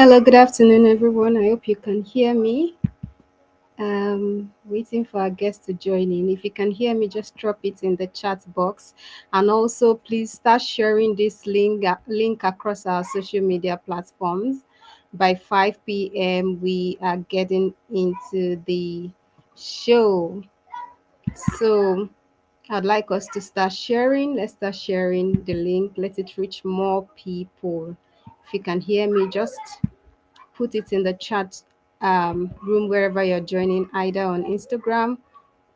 Hello, good afternoon, everyone. I hope you can hear me. Waiting for our guest to join in. If you can hear me, just drop it in the chat box, and also please start sharing this link across our social media platforms. By 5 p.m., we are getting into the show. So I'd like us to start sharing. Let's start sharing the link. Let it reach more people. If you can hear me, just put it in the chat room wherever you're joining, either on Instagram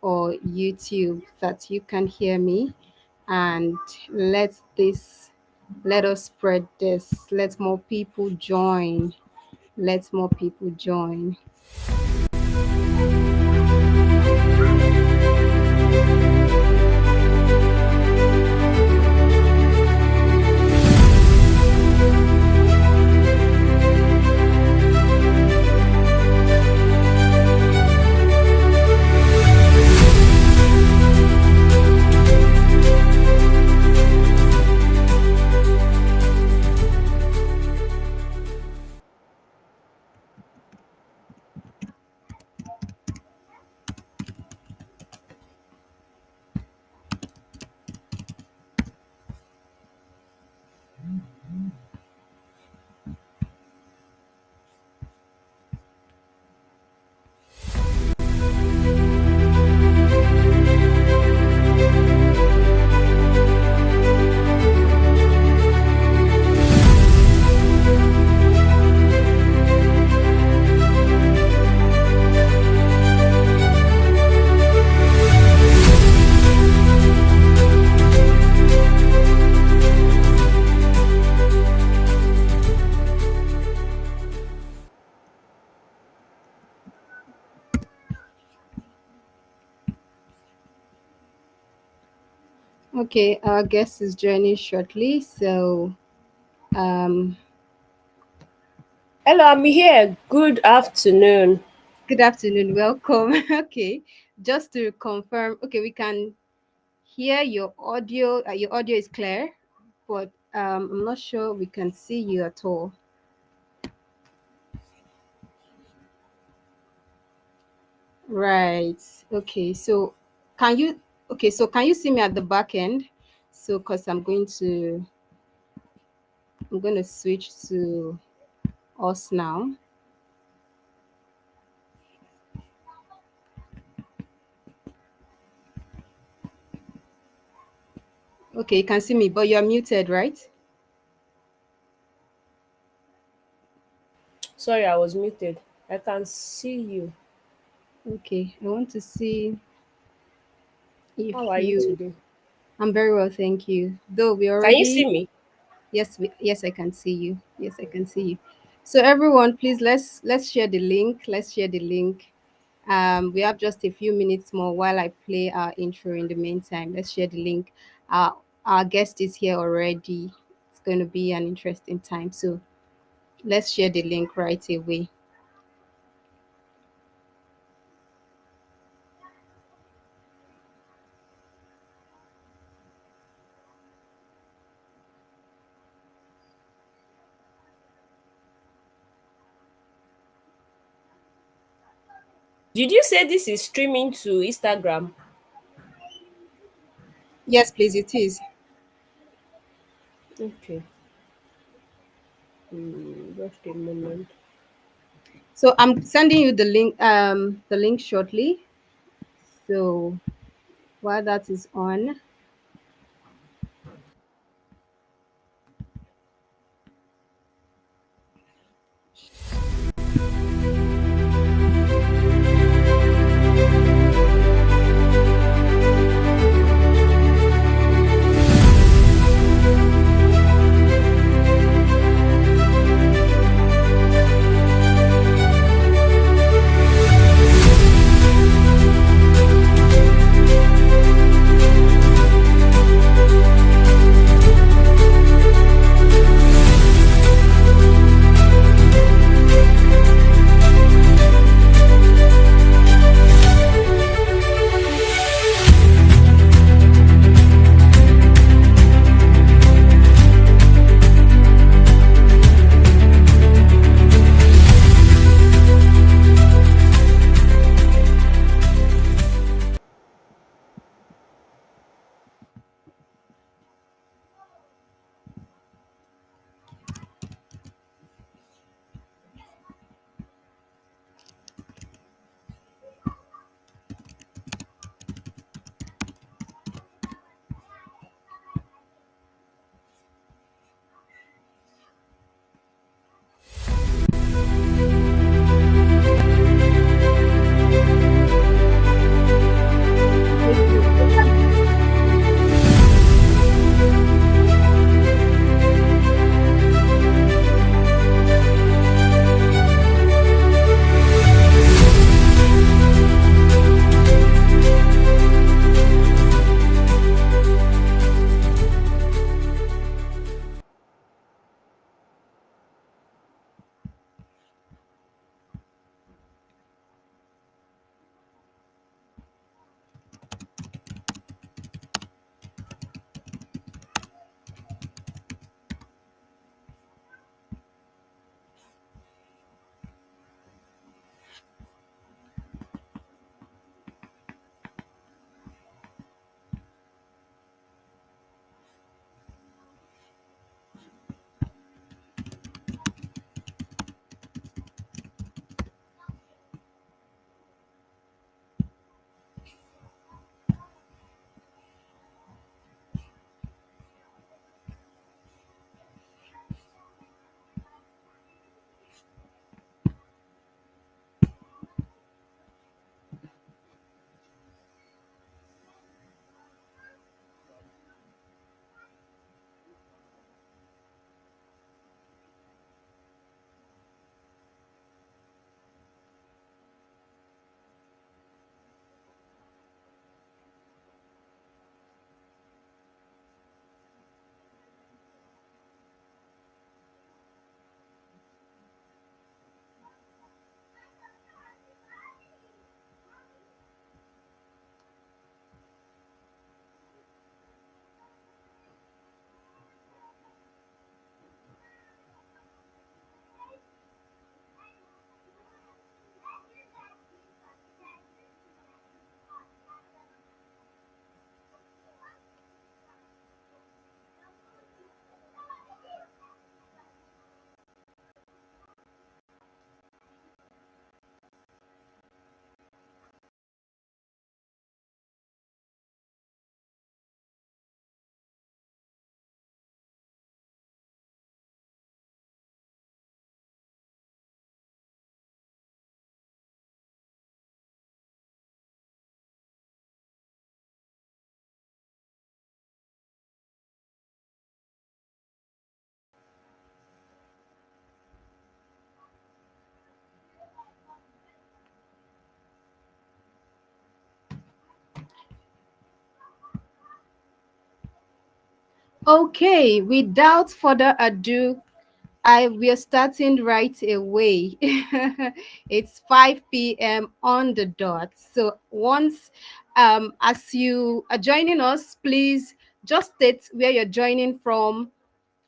or YouTube, that you can hear me. And let this let us spread this. Let more people join. Let more people join. Okay, our guest is joining shortly. So, um, Hello, I'm here. Good afternoon. good afternoon. Welcome. Okay, just to confirm. Okay, we can hear your audio. Your audio is clear, but I'm not sure we can see you at all. Right. Okay. So can you can you see me at the back end? So cuz I'm going to switch to us now. Okay, you can see me, but you're muted, right? Sorry, I was muted. I can see you. Okay. I want to see if How are you you today? I'm very well, thank you. Though we Can you see already me? yes, I can see you. Yes, I can see you. So everyone, please let's share the link. Let's share the link. We have just a few minutes more while I play our intro. In the meantime, let's share the link. Our guest is here already. It's going to be an interesting time. So let's share the link right away. Did you say this is streaming to Instagram? Yes, please, it is. Okay. Just a moment. So I'm sending you the link shortly. So while that is on, Okay, without further ado, I we are starting right away. It's 5 p.m. on the dot. So once as you are joining us, please just state where you're joining from,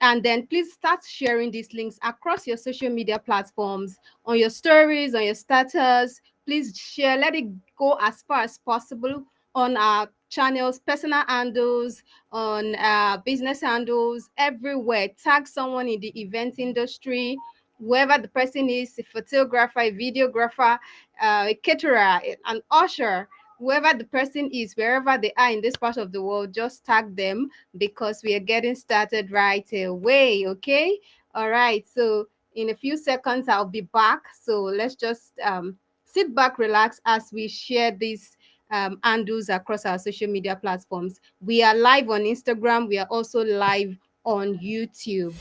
and then please start sharing these links across your social media platforms, on your stories, on your status. Please share, let it go as far as possible on our channels, personal handles, on business handles, everywhere. Tag someone in the event industry, whoever the person is, a photographer, a videographer, a caterer, an usher, whoever the person is, wherever they are in this part of the world, just tag them because we are getting started right away. Okay. All right. So in a few seconds, I'll be back. So let's just sit back, relax as we share these handles across our social media platforms. We are live on Instagram. We are also live on YouTube.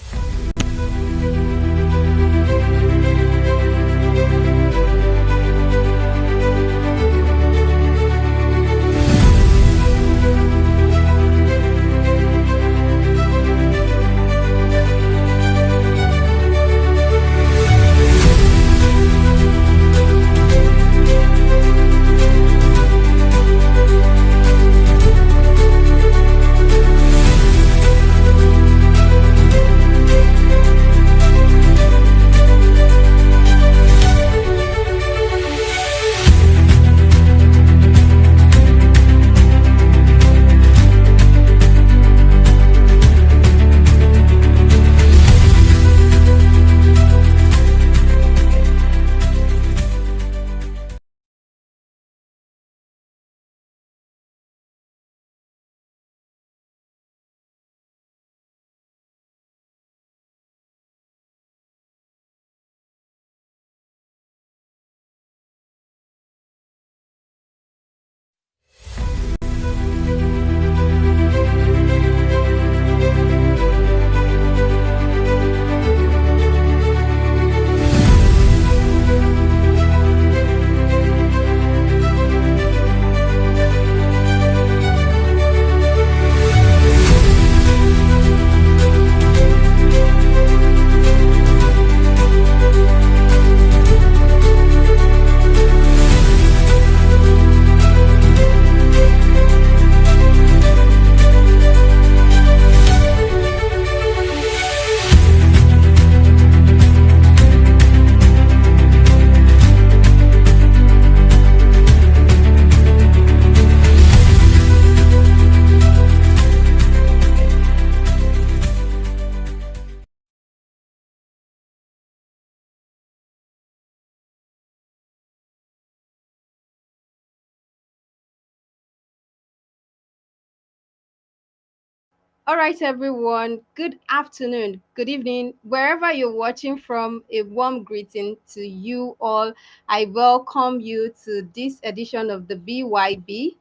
All right, everyone. Good afternoon, good evening, wherever you're watching from. A warm greeting to you all. I welcome you to this edition of the BYB.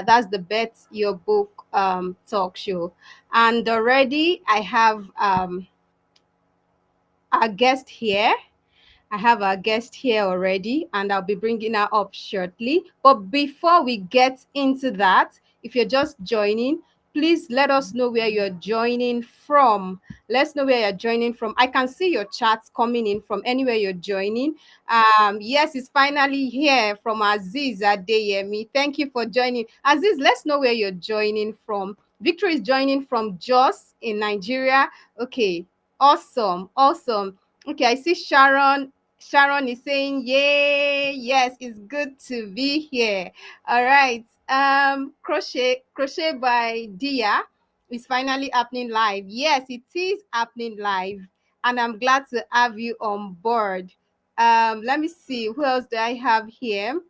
That's the Bet Your Book talk show. And already I have our guest here. I have our guest here already, and I'll be bringing her up shortly. But before we get into that, if you're just joining, please let us know where you're joining from. Let's know where you're joining from. I can see your chats coming in from anywhere you're joining. Yes, it's finally here from Aziz Adeyemi. Thank you for joining. Aziz, let's know where you're joining from. Victor is joining from Jos in Nigeria. Okay, awesome, awesome. Okay, I see Sharon. Sharon is saying, "Yay! Yes, it's good to be here." All right. Crochet by Dia is finally happening live. Yes, it is happening live, and I'm glad to have you on board. Let me see who else do I have here.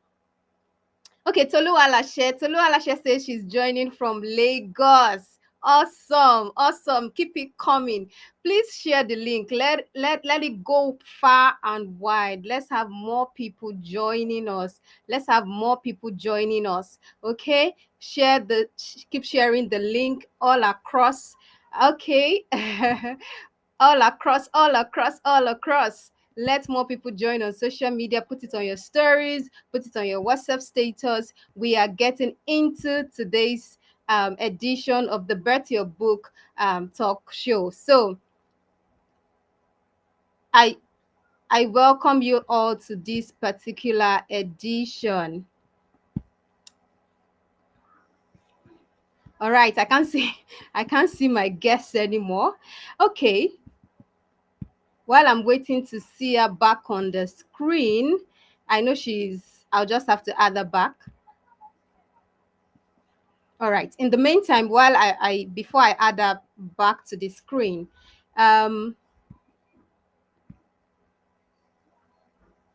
Okay, Tolu Alashe. Tolu Alashe says she's joining from Lagos. Awesome, awesome. Keep it coming. Please share the link. Let it go far and wide. Let's have more people joining us. Let's have more people joining us. Okay, keep sharing the link all across. Okay. All across. Let more people join on social media. Put it on your stories, put it on your WhatsApp status. We are getting into today's edition of the Birth Your Book talk show. So I I welcome you all to this particular edition. All right, I can't see I can't see my guests anymore. Okay, while I'm waiting to see her back on the screen, I know I'll just have to add her back. All right. In the meantime, while I before I add her back to the screen, um,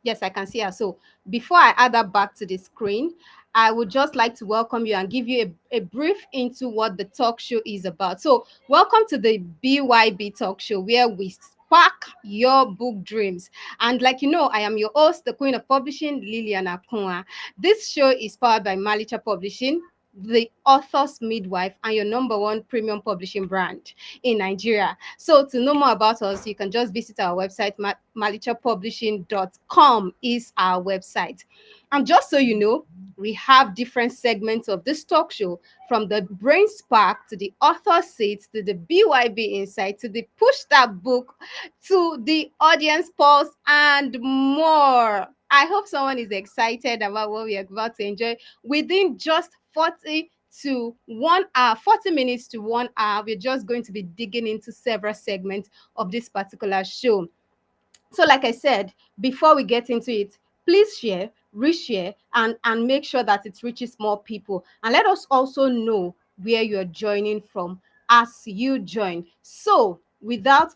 yes, I can see her. So before I add that back to the screen, I would just like to welcome you and give you a brief into what the talk show is about. So welcome to the BYB talk show, where we spark your book dreams. And like you know, I am your host, the Queen of Publishing, Lilian Akwunwa. This show is powered by Malicha Publishing, the author's midwife, and your number one premium publishing brand in Nigeria. So to know more about us, you can just visit our website. Malichapublishing.com is our website. And just so you know, we have different segments of this talk show, from the brain spark to the author seat to the BYB insight to the push that book to the audience pulse and more. I hope someone is excited about what we are about to enjoy within just 40 minutes to 1 hour. We're just going to be digging into several segments of this particular show. So like I said, before we get into it, please share, reshare, and make sure that it reaches more people, and let us also know where you're joining from as you join. So without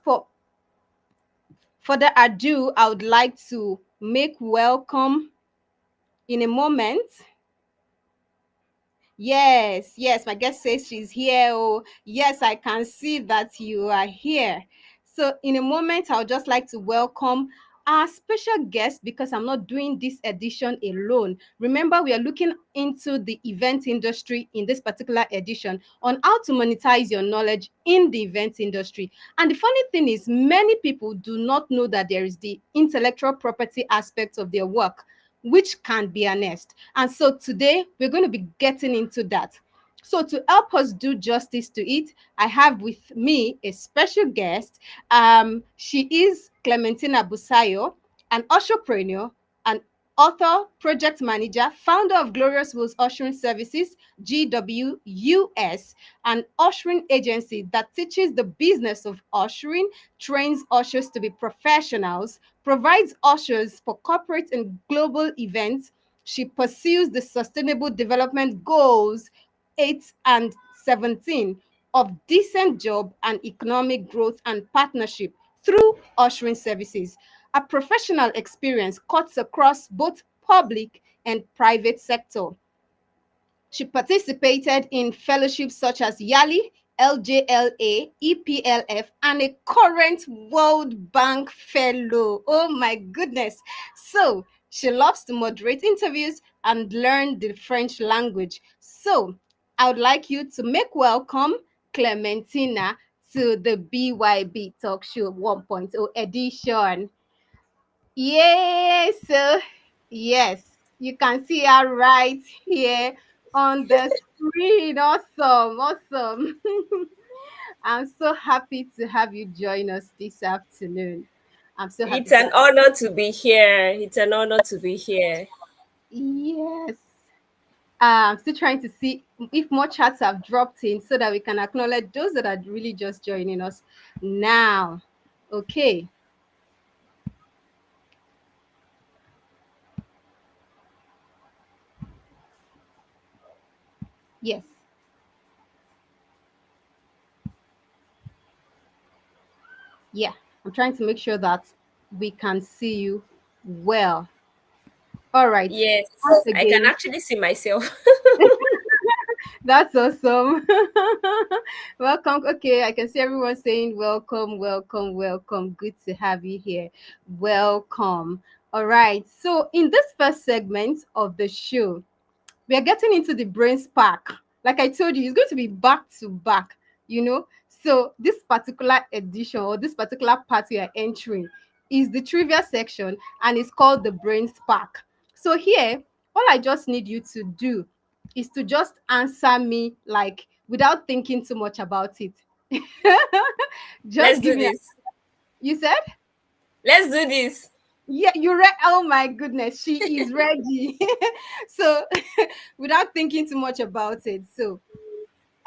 further ado, I would like to make welcome in a moment. Yes, yes, my guest says she's here. Oh, yes, I can see that you are here. So, in a moment, I would just like to welcome our special guest, because I'm not doing this edition alone. Remember, we are looking into the event industry in this particular edition, on how to monetize your knowledge in the event industry. And the funny thing is, many people do not know that there is the intellectual property aspect of their work, which can be harnessed. And so today we're going to be getting into that. So to help us do justice to it, I have with me a special guest. She is Clementina Busayo, an entrepreneur, an author, project manager, founder of Glorious Wills Ushering Services, GWUS, an ushering agency that teaches the business of ushering, trains ushers to be professionals, provides ushers for corporate and global events. She pursues the Sustainable Development Goals 8 and 17 of decent job and economic growth and partnership through ushering services. A professional experience cuts across both public and private sector. She participated in fellowships such as YALI, LJLA, EPLF, and a current World Bank Fellow. Oh my goodness. So she loves to moderate interviews and learn the French language. So I would like you to make welcome Clementina to the BYB Talk Show 1.0 edition. Yes, yes, you can see her right here on the screen. Awesome, awesome. I'm so happy to have you join us this afternoon. I'm so It's happy to an have honor to be here. It's an honor to be here. Yes. I'm still trying to see if more chats have dropped in so that we can acknowledge those that are really just joining us now. Okay. Yes. Yeah. I'm trying to make sure that we can see you well. All right. Once Yes, I can again, actually see myself. that's awesome. Welcome. Okay, I can see everyone saying welcome, welcome, welcome. Good to have you here. Welcome. All right. So, in this first segment of the show, we are getting into the brain spark. Like I told you, it's going to be back to back, you know. So, this particular edition or this particular part we are entering is the trivia section, and it's called the brain spark. So, here, all I just need you to do is to just answer me like without thinking too much about it. Let's Just do give me. this. You said? Let's do this. Yeah, you read. Oh my goodness, she is ready. So, without thinking too much about it. So,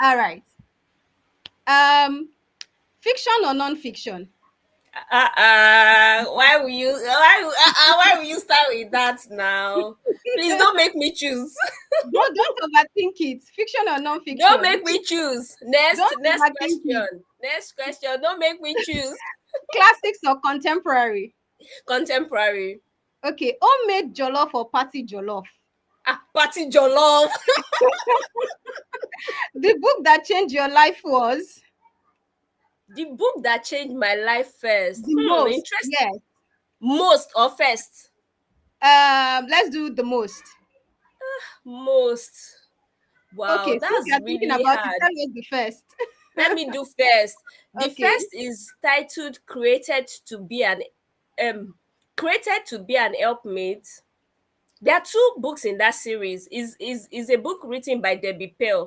all right. Um, Fiction or non-fiction? Why will you start with that now? Please don't make me choose. Don't overthink it. Fiction or Don't non-fiction? make me choose. Next Don't next overthink it. question. Next question. Don't make me choose. Classics or contemporary? Contemporary. Okay, homemade jollof or party jollof? Party jollof. The book that changed your life was The book that changed my life first. the most. Interest. Yes. Most or first? Let's do the most. Most. Wow, Okay, since that's you're thinking really about it, hard. tell us the first. Let me do first. The Okay. first is titled um Created to be an helpmate. There are two books in that series. Is a book written by Debbie Pell.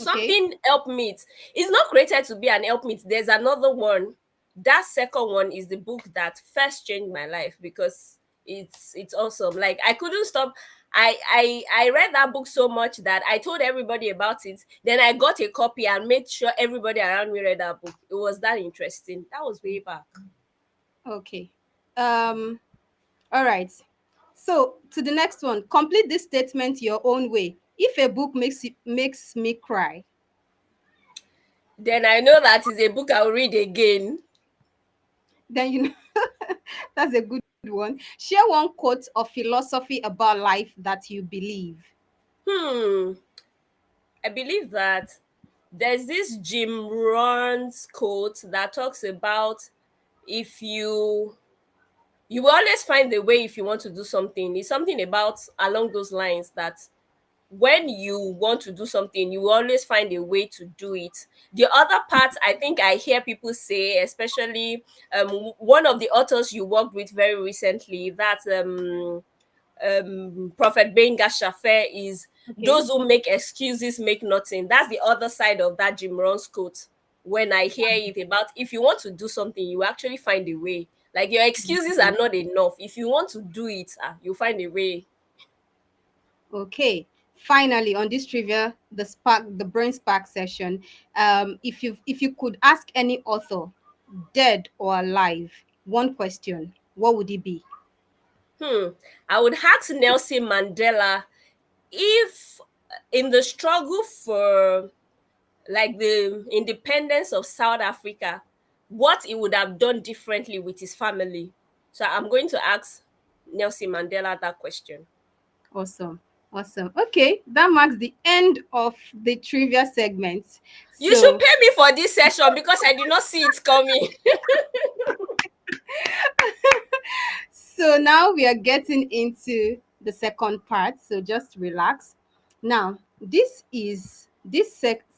Okay. Something helpmeet. It's not created to be an helpmeet. There's another one. That second one is the book that first changed my life because it's awesome. Like I couldn't stop. I read that book so much that I told everybody about it. Then I got a copy and made sure everybody around me read that book. It was that interesting. That was way back. Okay. Um, all right. So to the next one. Complete this statement your own way. If a book makes me cry, Then I know that is a book I'll read again. then you know that's a good one. Share one quote of philosophy about life that you believe. Hmm. I believe that there's this Jim Rohn's quote that talks about if you will always find a way if you want to do something. It's something about along those lines that when you want to do something, you will always find a way to do it. The other part, I think I hear people say, especially one of the authors you worked with very recently, that Prophet Benga Shafe is Okay. those who make excuses make nothing. That's the other side of that Jim Rohn's quote. When I hear it about if you want to do something, you actually find a way. Like your excuses are not enough. If you want to do it, you find a way. Okay. Finally, on this trivia, the brain spark session. If you could ask any author, dead or alive, one question, what would it be? Hmm. I would ask Nelson Mandela if in the struggle for like the independence of South Africa, what he would have done differently with his family. So I'm going to ask Nelson Mandela that question. Awesome. Awesome. Okay, that marks the end of the trivia segment. You should So, pay me for this session because I did not see it coming. now we are getting into the second part. So just relax. Now, this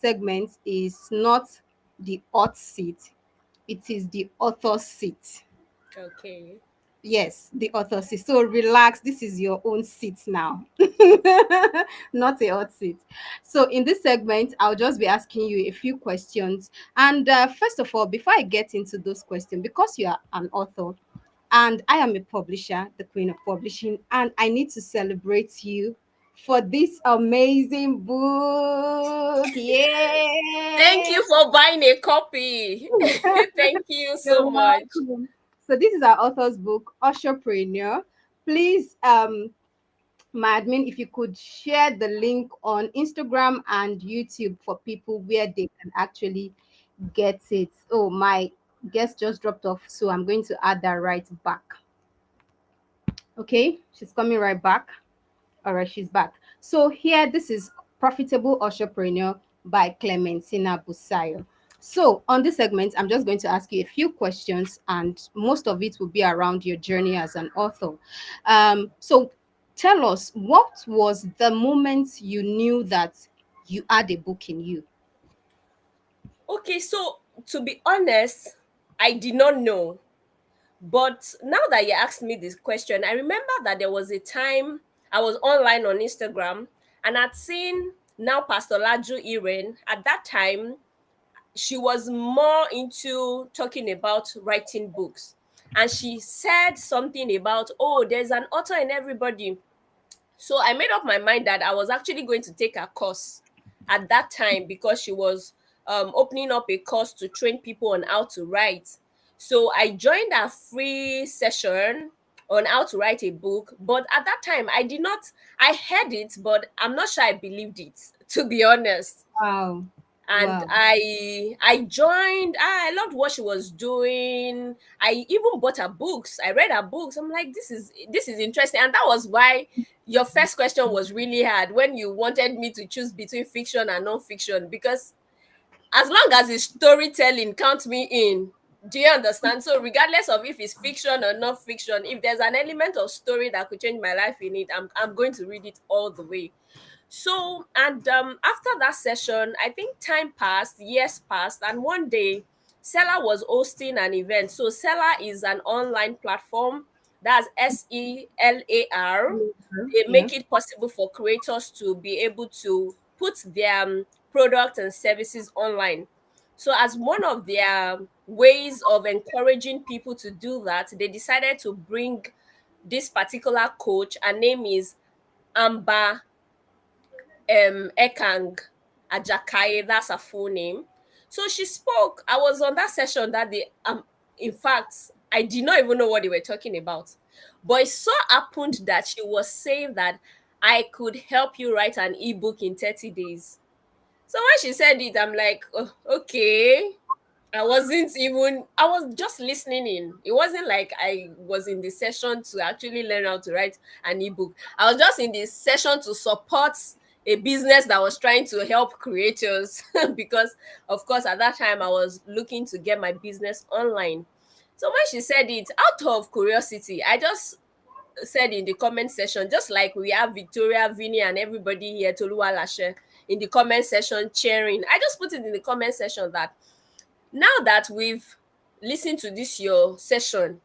segment is not the hot seat. It is the author seat. Okay. Yes, the author seat. So relax. This is your own seat now, not a hot seat. So in this segment, I'll just be asking you a few questions. And first of all, before I get into those questions, because you are an author and I am a publisher, the queen of publishing, and I need to celebrate you for this amazing book. Thank Yay! you for buying a copy. Thank you You're so much. welcome. So this is our author's book, Usherpreneur. Please, my admin, if you could share the link on Instagram and YouTube for people where they can actually get it. Oh, my guest just dropped off, so I'm going to add that right back. Okay, she's coming right back. All right, she's back. So here, this is Profitable Entrepreneur by Clementina Busayo. So on this segment, I'm just going to ask you a few questions, and most of it will be around your journey as an author. So tell us, what was the moment you knew that you had a book in you? Okay, so to be honest, I did not know. But now that you asked me this question, I remember that there was a time I was online on Instagram And I'd seen now Pastor Laju Iren. At that time, she was more into talking about writing books. And she said something about, oh, there's an author in everybody. So I made up my mind that I was actually going to take a course at that time, because she was opening up a course to train people on how to write. So I joined a free session on how to write a book. But at that time, I did not, I heard it, but I'm not sure I believed it, to be honest. Wow. And Wow. I joined. I loved what she was doing. I even bought her books. I read her books. I'm like, this is interesting. And that was why your first question was really hard, when you wanted me to choose between fiction and non-fiction, because as long as it's storytelling, count me in. Do you understand? So regardless of if it's fiction or non-fiction, if there's an element of story that could change my life in it, I'm going to read it all the way. So, and after that session, I think time passed, years passed, and one day, Seller was hosting an event. So, Seller is an online platform. That's SELAR. They Yeah. make it possible for creators to be able to put their products and services online. So, as one of their ways of encouraging people to do that, they decided to bring this particular coach. Her name is Amber Ekang Ajakaye, that's her full name. So she spoke. I was on that session that day. In fact, I did not even know what they were talking about. But it so happened that she was saying that I could help you write an ebook in 30 days. So when she said it, I'm like, oh, okay. I was just listening in. It wasn't like I was in the session to actually learn how to write an ebook. I was just in this session to support a business that was trying to help creators because, of course, at that time I was looking to get my business online. So when she said it, out of curiosity, I just said in the comment section, just like we have Victoria, Vinny, and everybody here, Toluwa Lashe, in the comment section cheering. I just put it in the comment section that now that we've listened to this your session,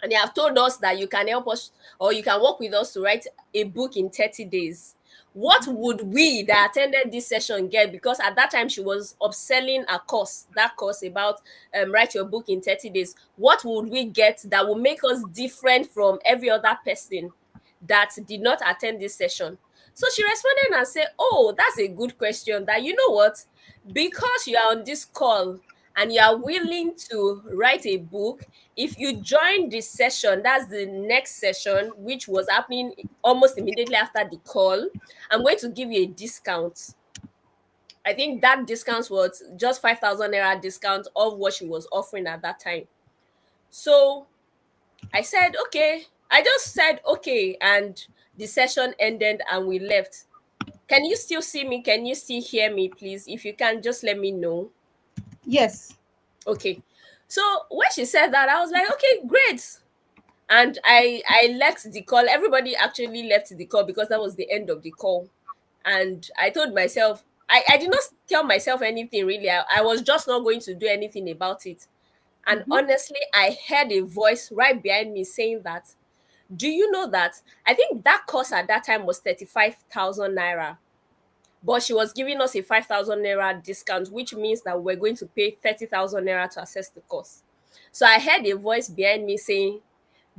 and they have told us that you can help us, or you can work with us to write a book in 30 days, what would we that attended this session get? Because at that time she was upselling a course, that course about write your book in 30 days. What would we get that will make us different from every other person that did not attend this session? So she responded and said, oh, that's a good question. That, you know what, because you are on this call and you are willing to write a book, if you join this session, that's the next session, which was happening almost immediately after the call, I'm going to give you a discount. I think that discount was just 5,000 naira discount of what she was offering at that time. So I said, okay. I just said, okay. And the session ended and we left. Can you still see me? Can you still hear me, please? If you can, just let me know. Yes. Okay. So when she said that, I was like, okay, great. And I left the call. Everybody actually left the call because that was the end of the call. And I told myself, I did not tell myself anything really. I was just not going to do anything about it. And Mm-hmm. honestly, I heard a voice right behind me saying that, do you know that I think that course at that time was 35,000 naira, but she was giving us a 5,000 naira discount, which means that we're going to pay 30,000 naira to access the course. So I heard a voice behind me saying,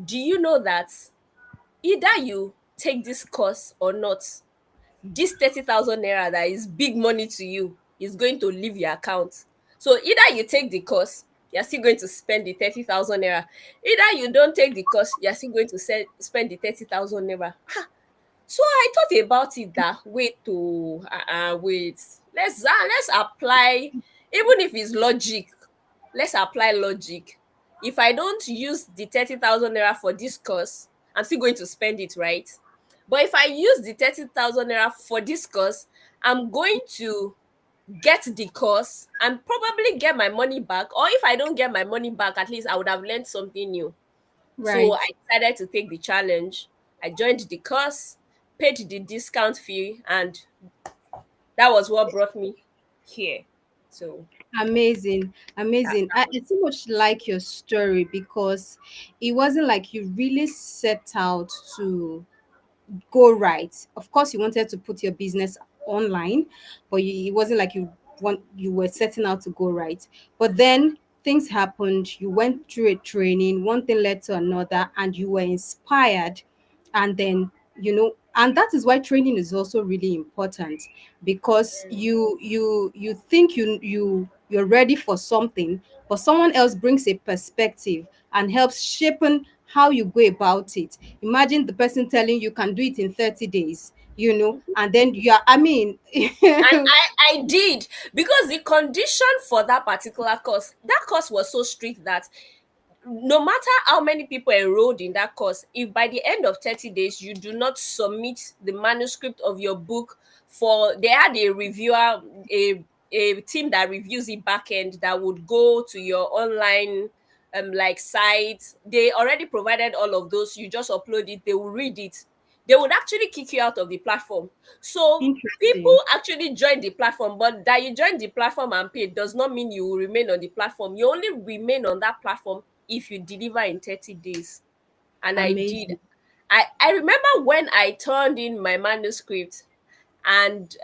do you know that either you take this course or not, this 30,000 naira that is big money to you is going to leave your account. So either you take the course, you're still going to spend the 30,000 naira. Either you don't take the course, you're still going to spend the 30,000 naira. So I thought about it that wait, let's apply, even if it's logic, let's apply logic. If I don't use the 30,000 naira for this course, I'm still going to spend it, right? But if I use the 30,000 naira for this course, I'm going to get the course and probably get my money back. Or if I don't get my money back, at least I would have learned something new. So Right. I decided to take the challenge. I joined the course, paid the discount fee, and that was what brought me here. So Amazing. that, Amazing. that was I so much like your story because it wasn't like you really set out to go right. Of course, you wanted to put your business online, but it wasn't like you were setting out to go right. But then things happened. You went through a training. One thing led to another, and you were inspired. And then, and that is why training is also really important, because you think you're ready for something, but someone else brings a perspective and helps shaping how you go about it. Imagine the person telling you can do it in 30 days, and then you are, I mean, And I did, because the condition for that particular course, that course was so strict that no matter how many people enrolled in that course, if by the end of 30 days you do not submit the manuscript of your book, for they had a reviewer, a team that reviews the back end, that would go to your online like site. They already provided all of those. You just upload it, they will read it. They would actually kick you out of the platform. So people interesting, actually join the platform, but that you join the platform and pay does not mean you will remain on the platform. You only remain on that platform if you deliver in 30 days. And I did. amazing. I remember when I turned in my manuscript, and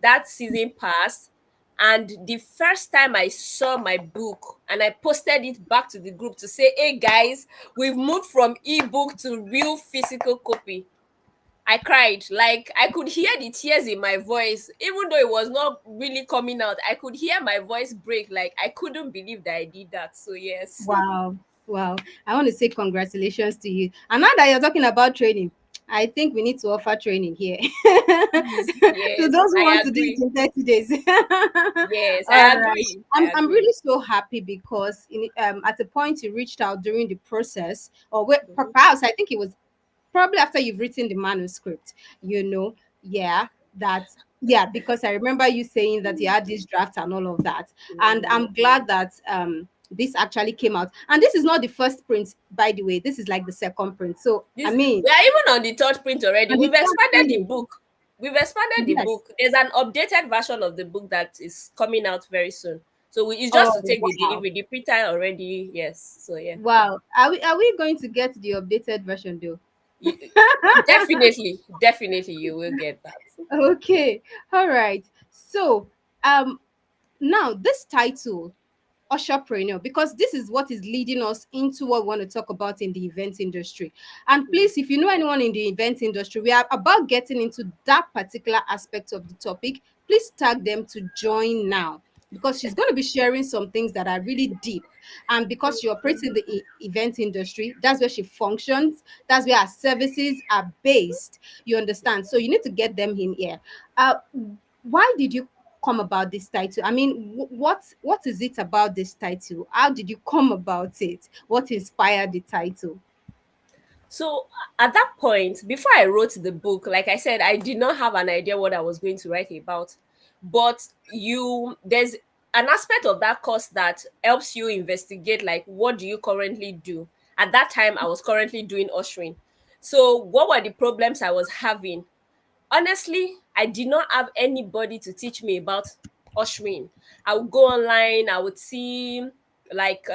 that season passed, and the first time I saw my book and I posted it back to the group to say, hey guys, we've moved from ebook to real physical copy, I cried. Like, I could hear the tears in my voice, even though it was not really coming out. I could hear my voice break. Like, I couldn't believe that I did that. So yes. Wow. Wow. I want to say congratulations to you. And now that you're talking about training, I think we need to offer training here. Please, To yes, those who I want to do it agree. in 30 days. Yes, All I right. agree. I'm, I I'm agree. really so happy because at the point you reached out during the process, or Mhm. perhaps I think it was probably after you've written the manuscript, you know, yeah, that, yeah, because I remember you saying that you had this draft and all of that. And Mhm. I'm glad that this actually came out. And this is not the first print, by the way. This is like the second print. So I This, mean, we are even on the third print already. and the We've third expanded the print, book. We've expanded the yes. book. There's an updated version of the book that is coming out very soon. So it's just Oh to take the wow. delivery. The printer already, yes. So yeah. Wow. Are we going to get the updated version though? You, definitely, definitely you will get that. Okay. All right. So um now this title, entrepreneur, because this is what is leading us into what we want to talk about in the event industry. And Mm. please, if you know anyone in the event industry, we are about getting into that particular aspect of the topic. Please tag them to join now, because she's going to be sharing some things that are really deep. And because she operates in the event industry, that's where she functions, that's where her services are based. You understand? So you need to get them in here. uh why did you come about this title? I mean, what is it about this title? How did you come about it? What inspired the title? So at that point, before I wrote the book, like I said, I did not have an idea what I was going to write about. But there's an aspect of that course that helps you investigate, like, what do you currently do? At that time, I was currently doing ushering. So what were the problems I was having? Honestly, I did not have anybody to teach me about ushering. I would go online, I would see like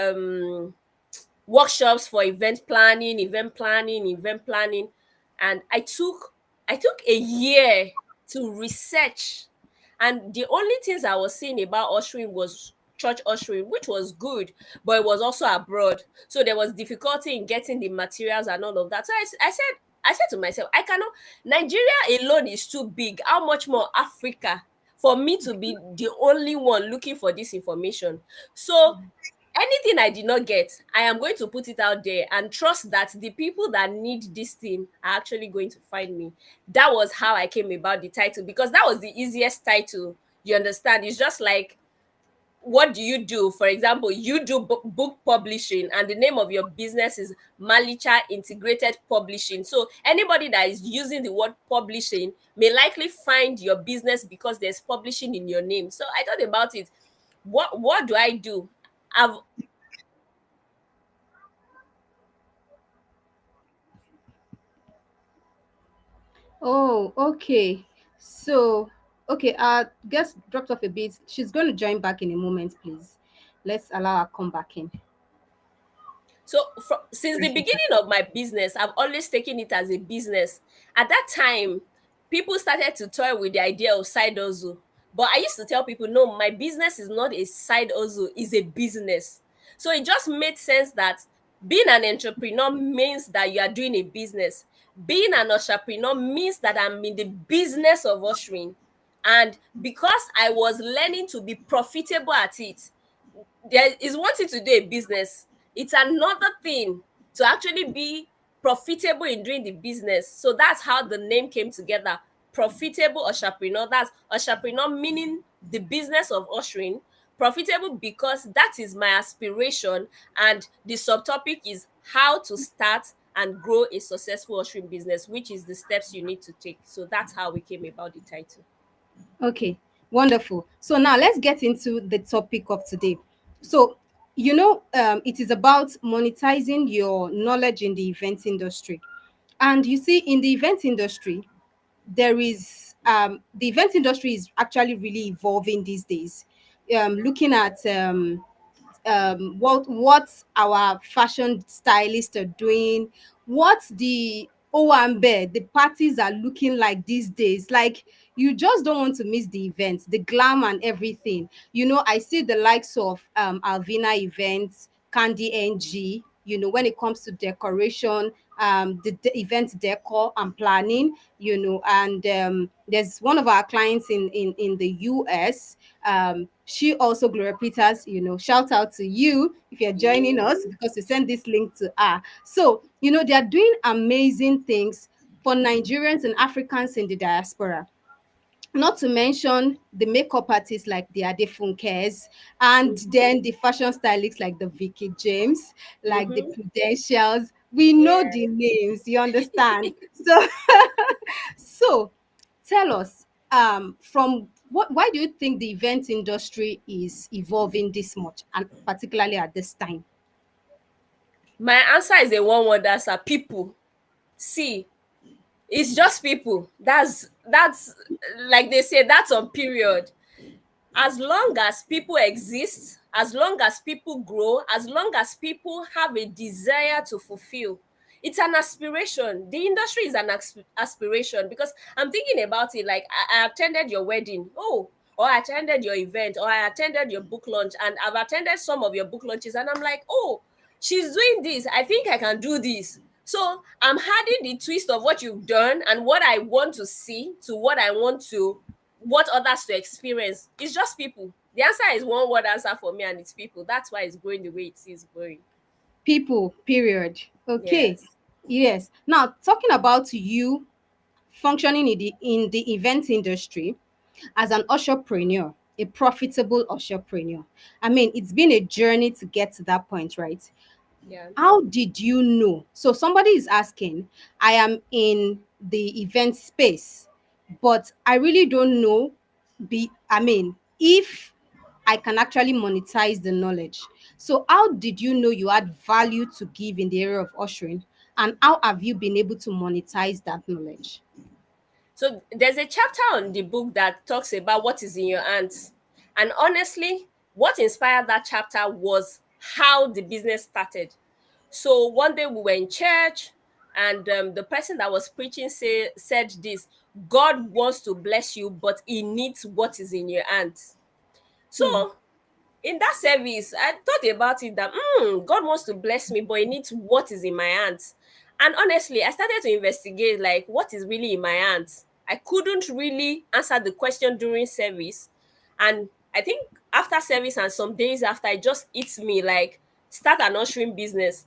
workshops for event planning, and I took a year to research, and the only things I was seeing about ushering was church ushering, which was good, but it was also abroad, so there was difficulty in getting the materials and all of that. So I said to myself, I cannot. Nigeria alone is too big. How much more Africa, for me to be the only one looking for this information? So anything I did not get, I am going to put it out there and trust that the people that need this thing are actually going to find me. That was how I came about the title, because that was the easiest title. You understand? It's just like, what do you do? For example, you do book publishing, and the name of your business is Malicha Integrated Publishing. So anybody that is using the word publishing may likely find your business because there's publishing in your name. So I thought about it. What do I do? I've Oh, okay. So, okay, guest dropped off a bit. She's going to join back in a moment, please. Let's allow her come back in. So since the beginning of my business, I've always taken it as a business. At that time, people started to toy with the idea of side hustle. But I used to tell people, no, my business is not a side hustle, it's a business. So it just made sense that being an entrepreneur means that you are doing a business. Being an entrepreneur means that I'm in the business of ushering. And because I was learning to be profitable at it, there is one thing to do a business, it's another thing to actually be profitable in doing the business. So that's how the name came together. Profitable entrepreneur, that's entrepreneur meaning the business of ushering. Profitable because that is my aspiration, and the subtopic is how to start and grow a successful ushering business, which is the steps you need to take. So that's how we came about the title. Okay, wonderful. So now let's get into the topic of today. So, it is about monetizing your knowledge in the event industry. And you see, in the event industry, the event industry is actually really evolving these days. Looking at what our fashion stylists are doing, what the Owambe, the parties are looking like these days. Like, you just don't want to miss the events, the glam and everything. I see the likes of Alvina events, Candy NG, when it comes to decoration, the event decor and planning, and there's one of our clients in the US. She also, Gloria Peters, shout out to you if you're joining us, Mm. because we send this link to her. So, they are doing amazing things for Nigerians and Africans in the diaspora. Not to mention the makeup artists like the Adefunkes, and then the fashion stylists like the Vicky James, like the Mm-hmm. Prudentials. We know Yeah. the names, you understand? So, so tell us, from what why do you think the event industry is evolving this much, and particularly at this time? My answer is a one word answer: people. See, it's just people. That's like they say, that's on period. As long as people exist, as long as people grow, as long as people have a desire to fulfill, it's an aspiration. The industry is an aspiration, because I'm thinking about it like I attended your wedding, oh, or I attended your event, or I attended your book launch, and I've attended some of your book launches, and I'm like, oh, she's doing this, I think I can do this. So I'm adding the twist of what you've done and what I want to see to what others to experience. It's just people. The answer is one word answer for me, and it's people. That's why it's growing the way it is growing. People, period. Okay. Yes. Yes. Now, talking about you functioning in the event industry as an entrepreneur, a profitable entrepreneur. I mean, it's been a journey to get to that point, right? Yeah. How did you know? So somebody is asking, I am in the event space, but I really don't know, if I can actually monetize the knowledge. So how did you know you had value to give in the area of ushering, and how have you been able to monetize that knowledge? So there's a chapter on the book that talks about what is in your hands. And honestly, what inspired that chapter was how the business started. So one day we were in church, and the person that was preaching said this: God wants to bless you, but he needs what is in your hands. Hmm. So in that service, I thought about it that God wants to bless me, but he needs what is in my hands. And honestly, I started to investigate like what is really in my hands. I couldn't really answer the question during service. And I think after service and some days after, it just hits me like start an ushering business.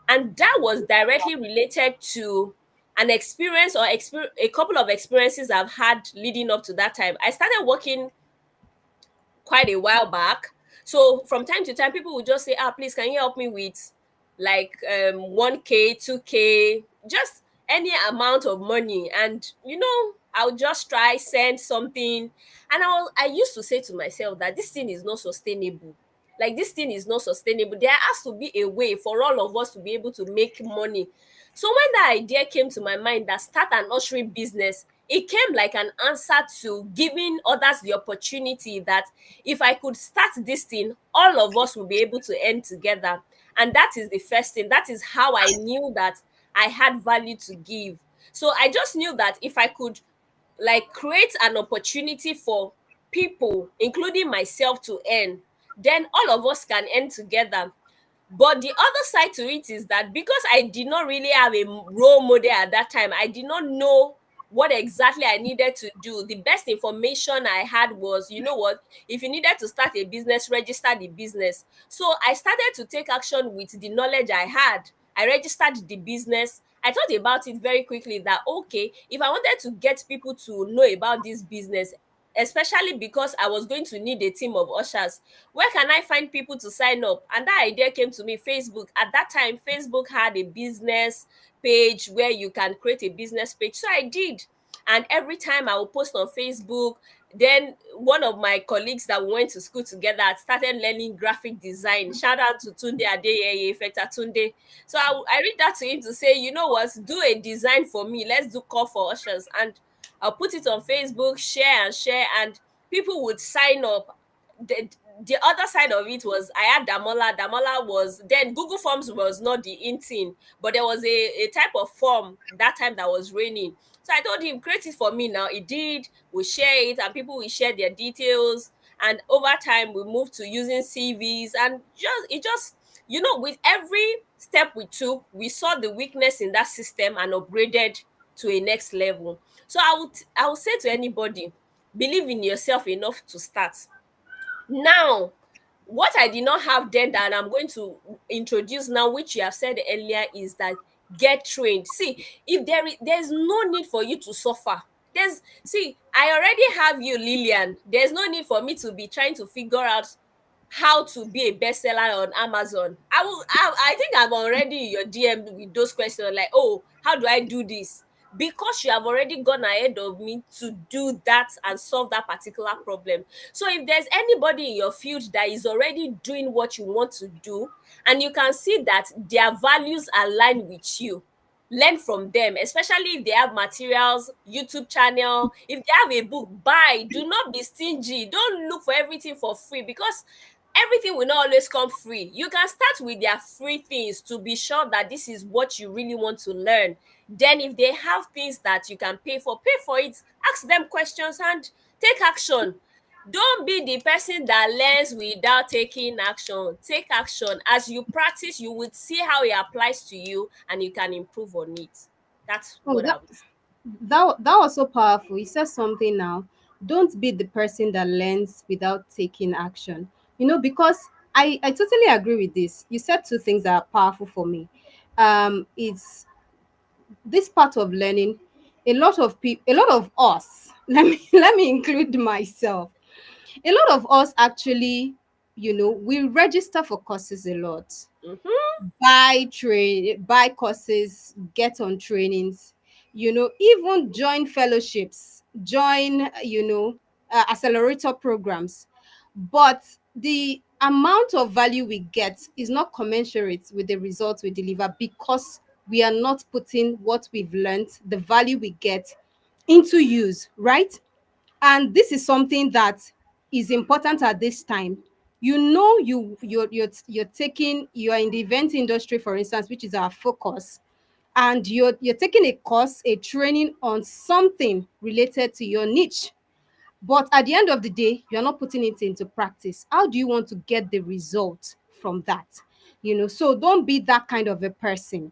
And that was directly related to an experience or a couple of experiences I've had leading up to that time. I started working quite a while back. So from time to time, people would just say, please, can you help me with like 1K, 2K, just any amount of money. And I'll just try send something. And I used to say to myself that this thing is not sustainable. Like this thing is not sustainable. There has to be a way for all of us to be able to make money. So when that idea came to my mind that start an ushering business, it came like an answer to giving others the opportunity that if I could start this thing, all of us will be able to earn together. And that is the first thing. That is how I knew that I had value to give. So I just knew that if I could like create an opportunity for people, including myself, to earn, then all of us can earn together. But the other side to it is that because I did not really have a role model at that time, I did not know what exactly I needed to do. The best information I had was, you know what, if you needed to start a business, register the business. So I started to take action with the knowledge I had. I registered the business. I thought about it very quickly that, okay, if I wanted to get people to know about this business, especially because I was going to need a team of ushers, where can I find people to sign up? And that idea came to me, Facebook. At that time, Facebook had a business page where you can create a business page. So I did. And every time I would post on Facebook, then one of my colleagues that we went to school together had started learning graphic design. Shout out to Tunde Adeyeye, Feta Tunde. So I read that to him to say, you know what, do a design for me. Let's do call for ushers. And I'll put it on Facebook, share, and people would sign up. The other side of it was I had Damola. Damola was then Google Forms was not the in thing, but there was a type of form that time that was raining. So I told him, create it for me now. He did. We share it, and people will share their details. And over time, we moved to using CVs, and just with every step we took, we saw the weakness in that system and upgraded to a next level. So I would say to anybody, believe in yourself enough to start. Now, what I did not have then that I'm going to introduce now, which you have said earlier, is that get trained. See, if there's no need for you to suffer. I already have you, Lilian. There's no need for me to be trying to figure out how to be a bestseller on Amazon. I think I'm already in your DM with those questions like, oh, how do I do this? Because you have already gone ahead of me to do that and solve that particular problem. So if there's anybody in your field that is already doing what you want to do, and you can see that their values align with you, learn from them, especially if they have materials, YouTube channel, if they have a book, buy. Do not be stingy. Don't look for everything for free, because everything will not always come free. You can start with their free things to be sure that this is what you really want to learn. Then if they have things that you can pay for it, ask them questions and take action. Don't be the person that learns without taking action. Take action. As you practice, you will see how it applies to you and you can improve on it. That's Oh, what I that would say. that was so powerful. You said something now. Don't be the person that learns without taking action. Because I totally agree with this. You said two things that are powerful for me. It's this part of learning. A lot of us. Let me include myself. A lot of us actually, we register for courses a lot, Mm-hmm. buy courses, get on trainings, even join fellowships, join, accelerator programs. But the amount of value we get is not commensurate with the results we deliver, because we are not putting what we've learned, the value we get, into use, right? And this is something that is important at this time. You're in the event industry, for instance, which is our focus, and you're taking a course, a training on something related to your niche. But at the end of the day, you're not putting it into practice. How do you want to get the result from that? So don't be that kind of a person.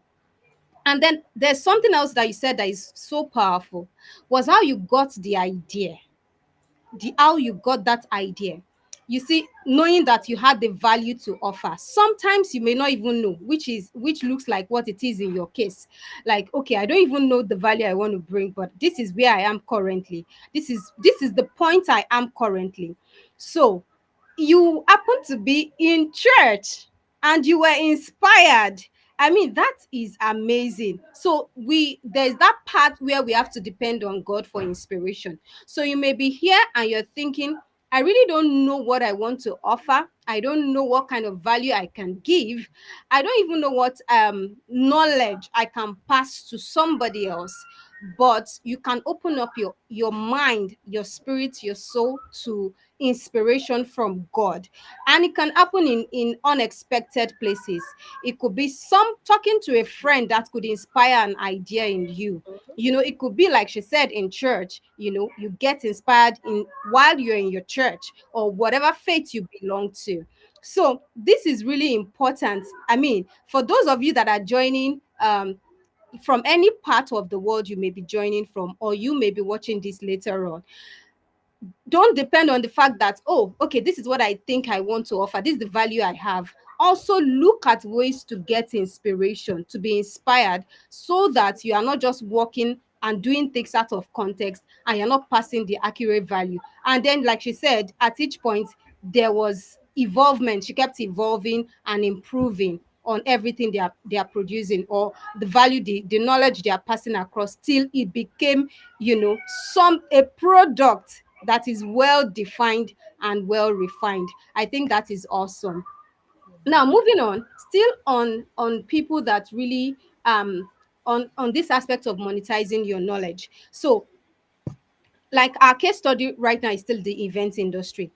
And then there's something else that you said that is so powerful, was how you got the idea, the how you got that idea. You see, knowing that you had the value to offer, sometimes you may not even know, which looks like what it is in your case. Like, okay, I don't even know the value I want to bring, but this is where I am currently. This is the point I am currently. So you happen to be in church and you were inspired. I mean, that is amazing. So there's that part where we have to depend on God for inspiration. So you may be here and you're thinking, I really don't know what I want to offer. I don't know what kind of value I can give. I don't even know what knowledge I can pass to somebody else. but you can open up your mind, your spirit, your soul to inspiration from God. And it can happen in unexpected places. It could be some talking to a friend that could inspire an idea in you. You know, it could be like she said, in church. You know, you get inspired in while you're in your church or whatever faith you belong to. So this is really important. I mean, for those of you that are joining from any part of the world you may be joining from, or you may be watching this later on, don't depend on the fact that, oh, okay, this is what I think I want to offer, this is the value I have. Also look at ways to get inspiration, to be inspired, so that you are not just walking and doing things out of context and you're not passing the accurate value. And then, like she said, at each point there was evolvement. She kept evolving and improving on everything they are producing, or the value, the knowledge they are passing across, till it became, you know, some a product that is well defined and well refined. I think that is awesome. Now, moving on, still on people that really on this aspect of monetizing your knowledge. So, like, our case study right now is still the event industry.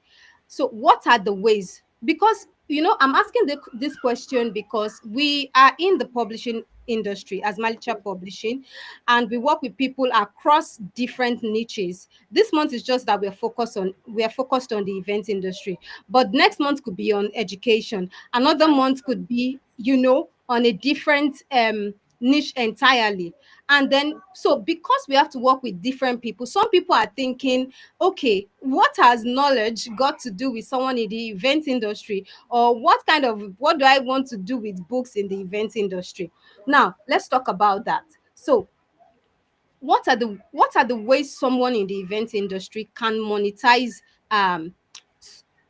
So what are the ways? Because, you know, I'm asking this question because we are in the publishing industry as Malicha Publishing, and we work with people across different niches. This month is just that we are focused on the event industry, but next month could be on education. Another month could be, you know, on a different niche entirely. And then, so because we have to work with different people, some people are thinking, okay, what has knowledge got to do with someone in the event industry? Or what do I want to do with books in the event industry? Now, let's talk about that. So, what are the ways someone in the event industry can monetize? um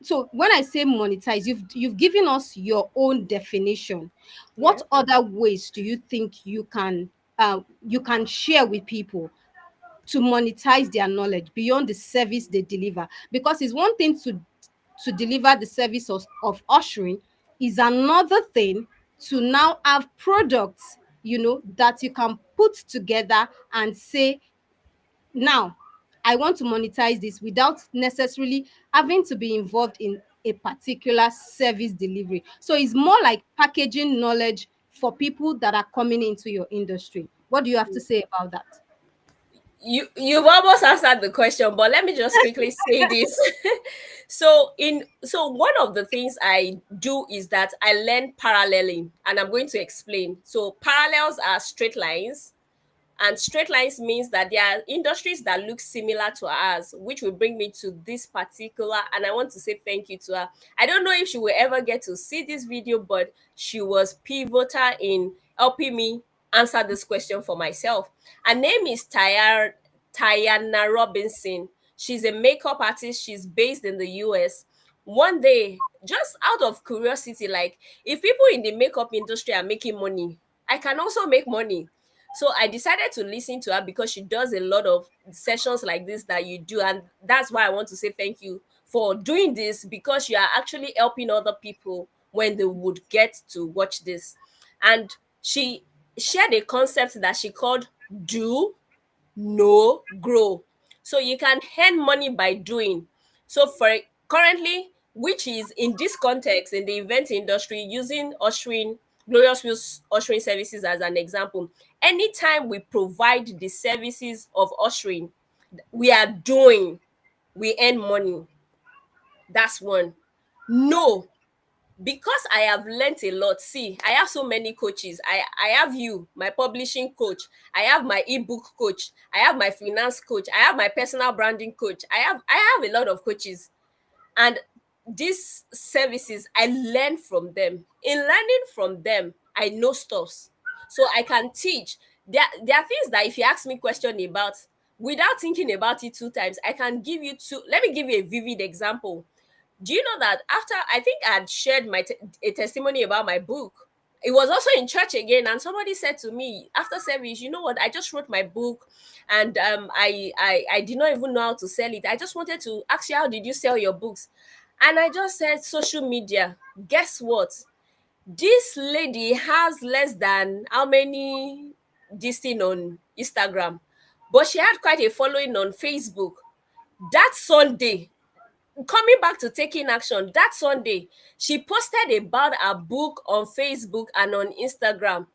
so when I say monetize, you've given us your own definition. What Yeah. other ways do you think you can share with people to monetize their knowledge beyond the service they deliver? Because it's one thing to deliver the service of ushering, is another thing to now have products, you know, that you can put together and say, now I want to monetize this without necessarily having to be involved in a particular service delivery. So it's more like packaging knowledge for people that are coming into your industry. What do you have to say about that? You've almost answered the question, but let me just quickly say this. So one of the things I do is that I learn paralleling, and I'm going to explain. So parallels are straight lines, and straight lines means that there are industries that look similar to ours, which will bring me to this particular. And I want to say thank you to her. I don't know if she will ever get to see this video, but she was pivotal in helping me answer this question for myself. Her name is Tiana Robinson. She's a makeup artist. She's based in the US. One day, just out of curiosity, like, if people in the makeup industry are making money, I can also make money. So I decided to listen to her because she does a lot of sessions like this that you do. And that's why I want to say thank you for doing this, because you are actually helping other people when they would get to watch this. And she shared a concept that she called do, know, grow. So you can earn money by doing. So for currently, which is in this context in the event industry, using ushering, Glorious Wheels ushering services as an example. Anytime we provide the services of ushering, we are doing, we earn money. That's one. No, because I have learnt a lot. See, I have so many coaches. I have you, my publishing coach. I have my ebook coach. I have my finance coach. I have my personal branding coach. I have a lot of coaches. And these services, I learn from them. In learning from them, I know stuffs. So I can teach. There are things that if you ask me question about, without thinking about it two times, I can give you two. Let me give you a vivid example. Do you know that after I think I had shared a testimony about my book, it was also in church again, and somebody said to me after service, you know what, I just wrote my book, and I did not even know how to sell it. I just wanted to ask you, how did you sell your books? And I just said social media. Guess what? This lady has less than how many this thing on Instagram, but she had quite a following on Facebook. That Sunday, coming back to taking action, that Sunday, she posted about her book on Facebook and on Instagram.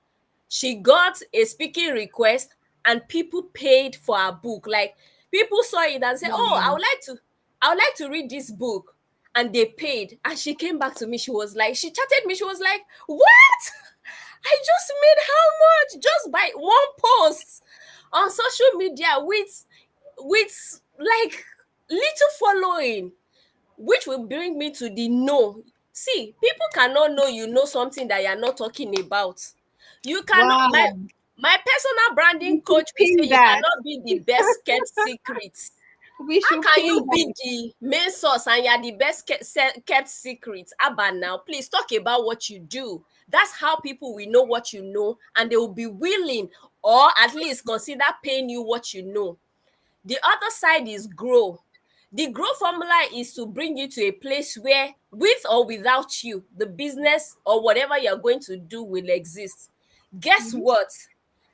She got a speaking request and people paid for her book. Like, people saw it and said, "Oh, Wow. I would like to read this book." And they paid. And she came back to me. She was like, she chatted me. She was like, "What? I just made how much just by one post on social media with like little following," which will bring me to the no. See, people cannot know you know something that you're not talking about. You cannot, Wow. my personal We branding should coach will say pin you that. cannot be the best kept secret. We How should can pin you that. be the main source and you're the best kept secret? Abba, now, please talk about what you do. That's how people will know what you know, and they will be willing, or at least consider paying you what you know. The other side is grow. The grow formula is to bring you to a place where, with or without you, the business or whatever you're going to do will exist. Guess Mhm. what?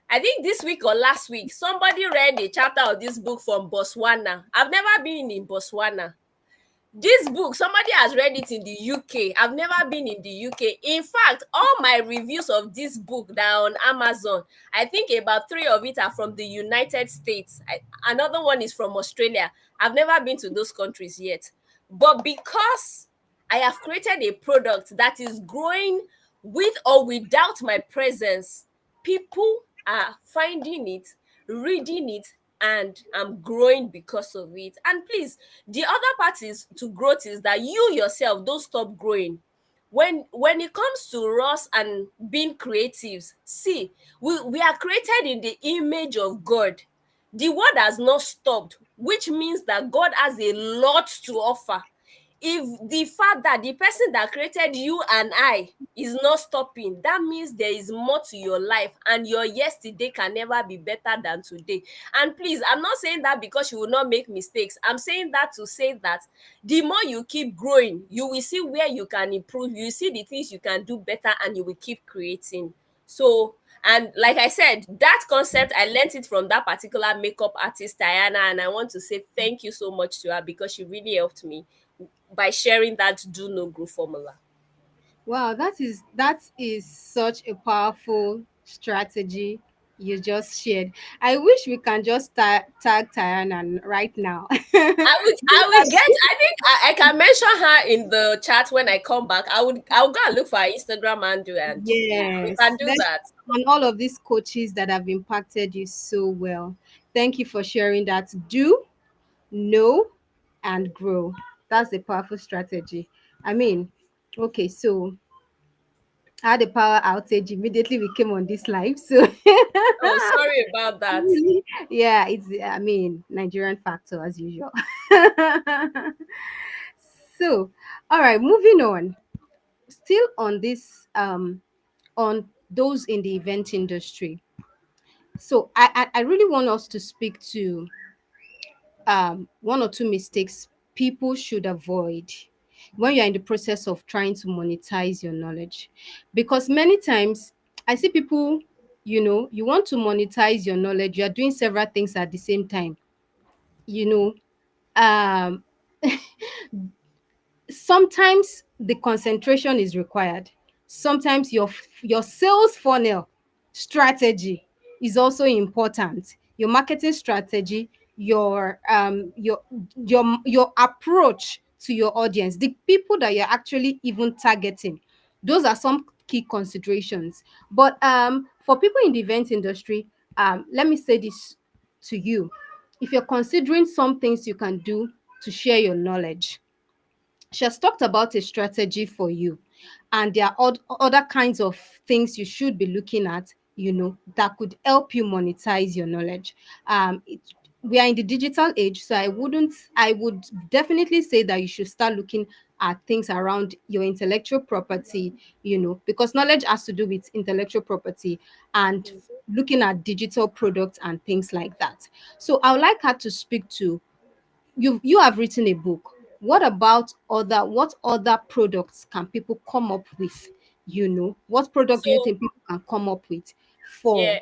I think this week or last week, somebody read a chapter of this book from Botswana. I've never been in Botswana. This book, somebody has read it in the UK. I've never been in the UK. In fact, all my reviews of this book that are on Amazon, I think about 3 of it are from the United States. Another one is from Australia. I've never been to those countries yet. But because I have created a product that is growing with or without my presence, people are finding it, reading it, and I'm growing because of it. And please, the other part is to growth is that you yourself don't stop growing. When it comes to us and being creatives, see, we are created in the image of God. The word has not stopped, which means that God has a lot to offer. If the father, the person that created you and I, is not stopping, that means there is more to your life, and your yesterday can never be better than today. And please, I'm not saying that because you will not make mistakes. I'm saying that to say that the more you keep growing, you will see where you can improve, you see the things you can do better, and you will keep creating. So, and like I said, that concept, I learned it from that particular makeup artist, Diana, and I want to say thank you so much to her because she really helped me by sharing that do no grow formula. Wow, that is such a powerful strategy you just shared. I wish we can just tag Tiana right now. I will get, I think I can mention her in the chat when I come back. I'll go and look for her Instagram handle and we can Yes, do let's that. on all of these coaches that have impacted you so well. Thank you for sharing that. Do, know, and grow. That's a powerful strategy. I mean, okay, so I had a power outage immediately we came on this live. So Oh, sorry about that. yeah, it's I mean Nigerian factor as usual. So, all right, moving on. Still on this on those in the event industry. So I really want us to speak to one or two mistakes people should avoid when you're in the process of trying to monetize your knowledge. Because many times I see people, you want to monetize your knowledge, you're doing several things at the same time, you know. Um, Sometimes the concentration is required. Sometimes your sales funnel strategy is also important. Your marketing strategy, your approach to your audience, the people that you're actually even targeting, those are some key considerations. But for people in the event industry, let me say this to you: if you're considering some things you can do to share your knowledge, she has talked about a strategy for you, and there are other kinds of things you should be looking at, that could help you monetize your knowledge. We are in the digital age, so I would definitely say that you should start looking at things around your intellectual property, because knowledge has to do with intellectual property and looking at digital products and things like that. So I would like her to speak to you have written a book. What other products can people come up with? What product do you So think people can come up with yeah, for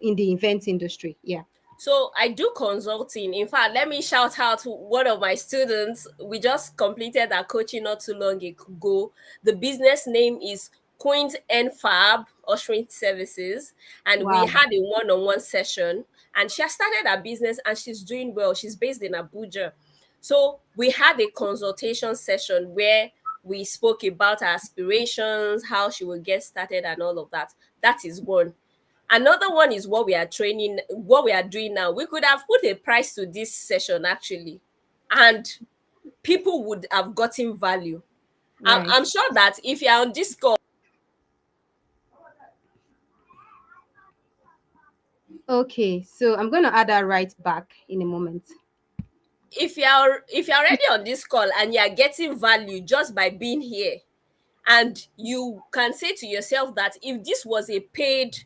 in the event industry? Yeah. So I do consulting. In fact, let me shout out to one of my students. We just completed our coaching not too long ago. The business name is Queens and Fab Ushering Services, and we Wow. had a one-on-one session. And she has started her business, and she's doing well. She's based in Abuja. So we had a consultation session where we spoke about her aspirations, how she will get started, and all of that. That is one. Another one is what we are doing now. We could have put a price to this session actually, and people would have gotten value. Right. I'm sure that if you're on Discord, Okay, so I'm going to add that right back in a moment. if you're already on this call and you're getting value just by being here, and you can say to yourself that if this was a paid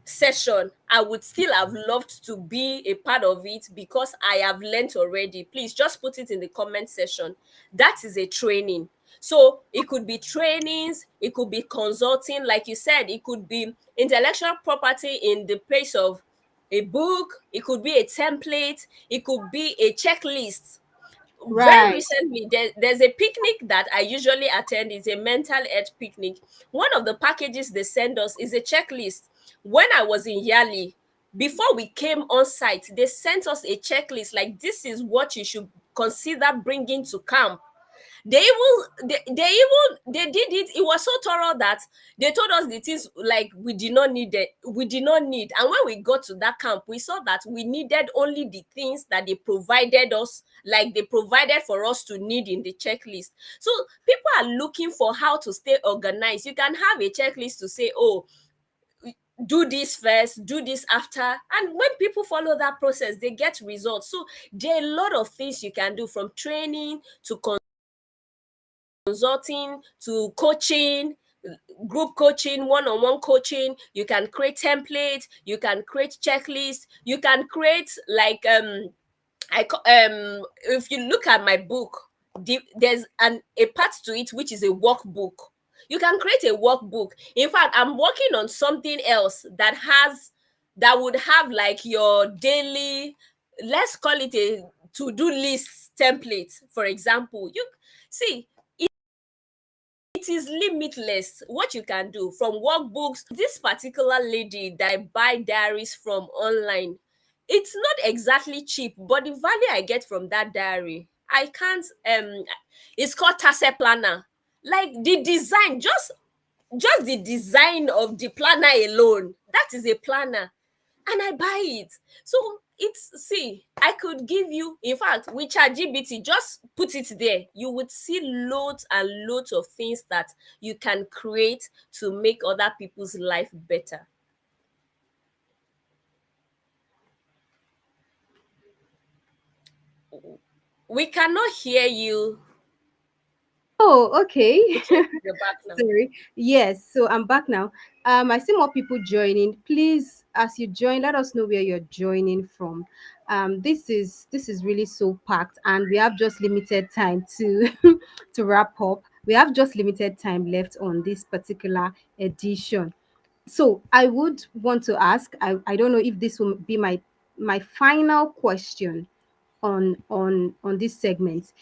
session, I would still have loved to be a part of it because I have learned already. Please just put it in the comment section. That is a training. So it could be trainings, it could be consulting, like you said, it could be intellectual property in the place of a book, it could be a template, it could be a checklist. Very Right. recently, there's a picnic that I usually attend. It's a mental health picnic. One of the packages they send us is a checklist. When I was in Yali, before we came on site, they sent us a checklist like, this is what you should consider bringing to camp. They did it. It was so thorough that they told us the things like we did not need. And when we got to that camp, we saw that we needed only the things that they provided us, like they provided for us to need in the checklist. So people are looking for how to stay organized. You can have a checklist to say, oh, do this first, do this after. And when people follow that process, they get results. So there are a lot of things you can do, from training to consulting to coaching, group coaching, one-on-one coaching. You can create templates, you can create checklists, you can create like if you look at my book, there's a part to it which is a workbook. You can create a workbook. In fact, I'm working on something else that would have like your daily, let's call it a to-do list template, for example. You see, it is limitless what you can do, from workbooks. This particular lady that I buy diaries from online, it's not exactly cheap, but the value I get from that diary, I can't it's called Tase Planner. Like the design, just the design of the planner alone, that is a planner, and I buy it. So it's, see, I could give you, in fact, with ChatGPT, just put it there. You would see loads and loads of things that you can create to make other people's life better. We cannot hear you. Oh, okay. Okay, you're back now. Sorry. Yes, so I'm back now. I see more people joining. Please, as you join, let us know where you're joining from. This is really so packed, and we have just limited time to to wrap up. We have just limited time left on this particular edition. So I would want to ask. I don't know if this will be my final question on this segment.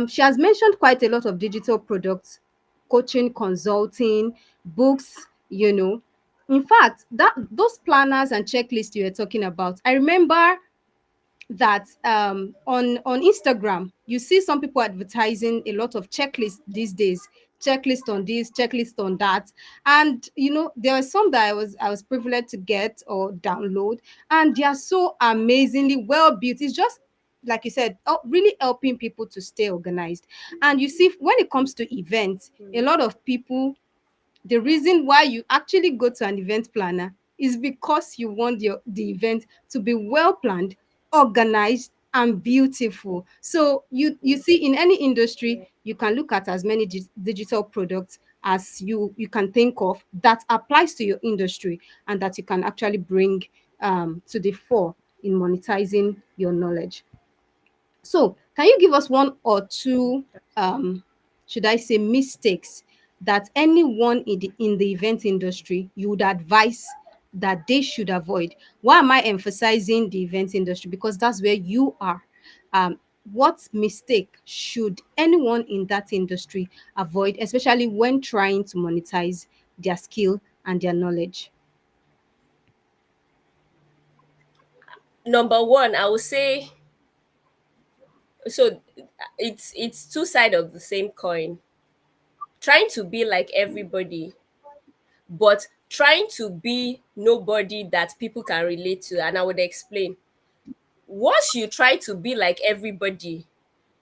She has mentioned quite a lot of digital products, coaching, consulting, books. In fact, that those planners and checklists you were talking about, I remember that on Instagram, you see some people advertising a lot of checklists these days, checklist on this, checklist on that. And there are some that I was privileged to get or download, and they are so amazingly well built. It's just like you said, really helping people to stay organized. And you see, when it comes to events, a lot of people, the reason why you actually go to an event planner is because you want the event to be well planned, organized, and beautiful. So you see, in any industry, you can look at as many digital products as you can think of that applies to your industry, and that you can actually bring to the fore in monetizing your knowledge. So, can you give us one or two, should I say, mistakes that anyone in the event industry you would advise? that they should avoid. Why am I emphasizing the event industry? Because that's where you are. um, what mistake should anyone in that industry avoid, especially when trying to monetize their skill and their knowledge? Number one, I would say, so it's two sides of the same coin. Trying to be like everybody, but trying to be nobody that people can relate to. And I would explain. Once you try to be like everybody,